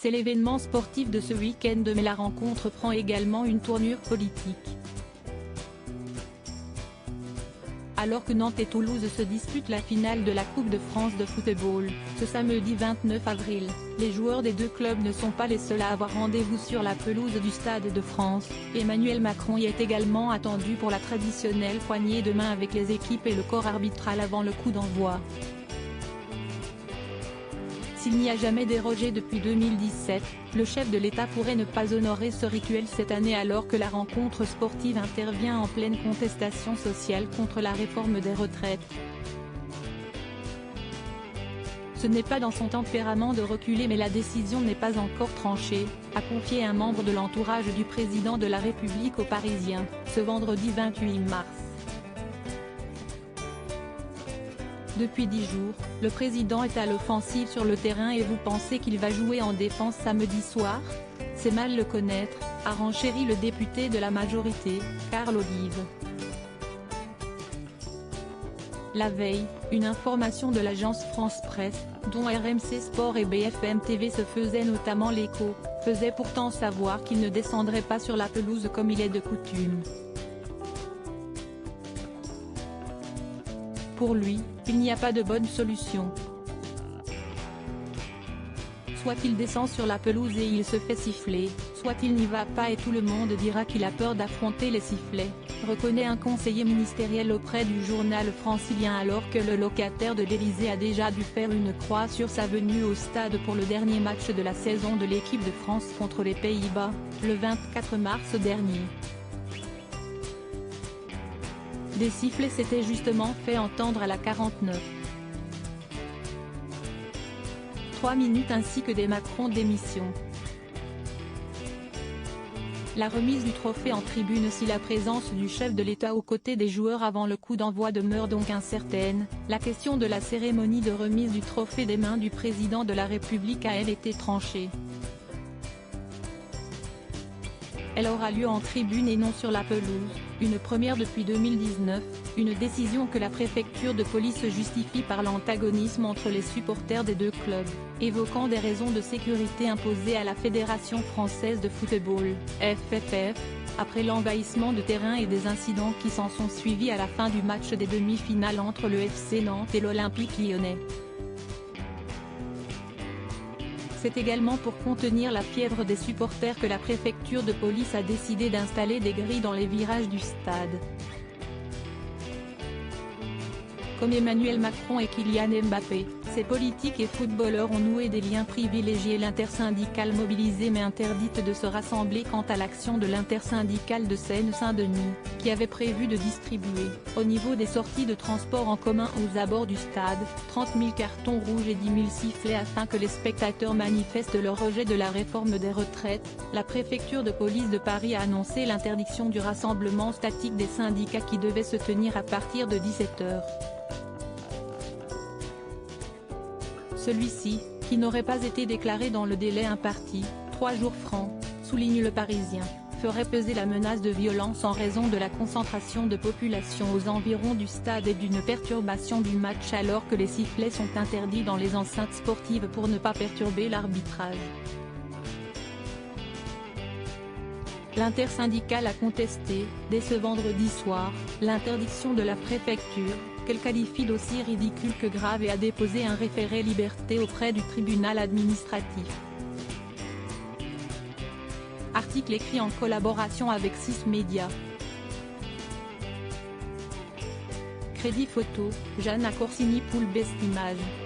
C'est l'événement sportif de ce week-end mais la rencontre prend également une tournure politique. Alors que Nantes et Toulouse se disputent la finale de la Coupe de France de football, ce samedi 29 avril, les joueurs des deux clubs ne sont pas les seuls à avoir rendez-vous sur la pelouse du Stade de France. Emmanuel Macron y est également attendu pour la traditionnelle poignée de main avec les équipes et le corps arbitral avant le coup d'envoi. S'il n'y a jamais dérogé depuis 2017, le chef de l'État pourrait ne pas honorer ce rituel cette année alors que la rencontre sportive intervient en pleine contestation sociale contre la réforme des retraites. Ce n'est pas dans son tempérament de reculer mais la décision n'est pas encore tranchée, a confié un membre de l'entourage du président de la République aux Parisiens, ce vendredi 28 mars. Depuis 10 jours, le président est à l'offensive sur le terrain et vous pensez qu'il va jouer en défense samedi soir? C'est mal le connaître, a renchéri le député de la majorité, Carl Olive. La veille, une information de l'agence France Presse, dont RMC Sport et BFM TV se faisaient notamment l'écho, faisait pourtant savoir qu'il ne descendrait pas sur la pelouse comme il est de coutume. Pour lui, il n'y a pas de bonne solution. Soit il descend sur la pelouse et il se fait siffler, soit il n'y va pas et tout le monde dira qu'il a peur d'affronter les sifflets, reconnaît un conseiller ministériel auprès du journal francilien alors que le locataire de l'Élysée a déjà dû faire une croix sur sa venue au stade pour le dernier match de la saison de l'équipe de France contre les Pays-Bas, le 24 mars dernier. Des sifflets s'étaient justement fait entendre à la 49. 3 minutes ainsi que des Macron démission. La remise du trophée en tribune. Si la présence du chef de l'État aux côtés des joueurs avant le coup d'envoi demeure donc incertaine, la question de la cérémonie de remise du trophée des mains du président de la République a elle été tranchée. Elle aura lieu en tribune et non sur la pelouse, une première depuis 2019, une décision que la préfecture de police justifie par l'antagonisme entre les supporters des deux clubs, évoquant des raisons de sécurité imposées à la Fédération française de football, FFF, après l'envahissement de terrain et des incidents qui s'en sont suivis à la fin du match des demi-finales entre le FC Nantes et l'Olympique Lyonnais. C'est également pour contenir la fièvre des supporters que la préfecture de police a décidé d'installer des grilles dans les virages du stade. Comme Emmanuel Macron et Kylian Mbappé, ces politiques et footballeurs ont noué des liens privilégiés. L'intersyndicale mobilisée mais interdite de se rassembler quant à l'action de l'intersyndicale de Seine-Saint-Denis, qui avait prévu de distribuer, au niveau des sorties de transport en commun aux abords du stade, 30 000 cartons rouges et 10 000 sifflets afin que les spectateurs manifestent leur rejet de la réforme des retraites. La préfecture de police de Paris a annoncé l'interdiction du rassemblement statique des syndicats qui devait se tenir à partir de 17 h. Celui-ci, qui n'aurait pas été déclaré dans le délai imparti, 3 jours francs, souligne le Parisien, ferait peser la menace de violence en raison de la concentration de population aux environs du stade et d'une perturbation du match alors que les sifflets sont interdits dans les enceintes sportives pour ne pas perturber l'arbitrage. L'intersyndicale a contesté, dès ce vendredi soir, l'interdiction de la préfecture, qu'elle qualifie d'aussi ridicule que grave et a déposé un référé liberté auprès du tribunal administratif. Article écrit en collaboration avec 6 médias. Crédit photo, Jeanne Accorsini pour le best image.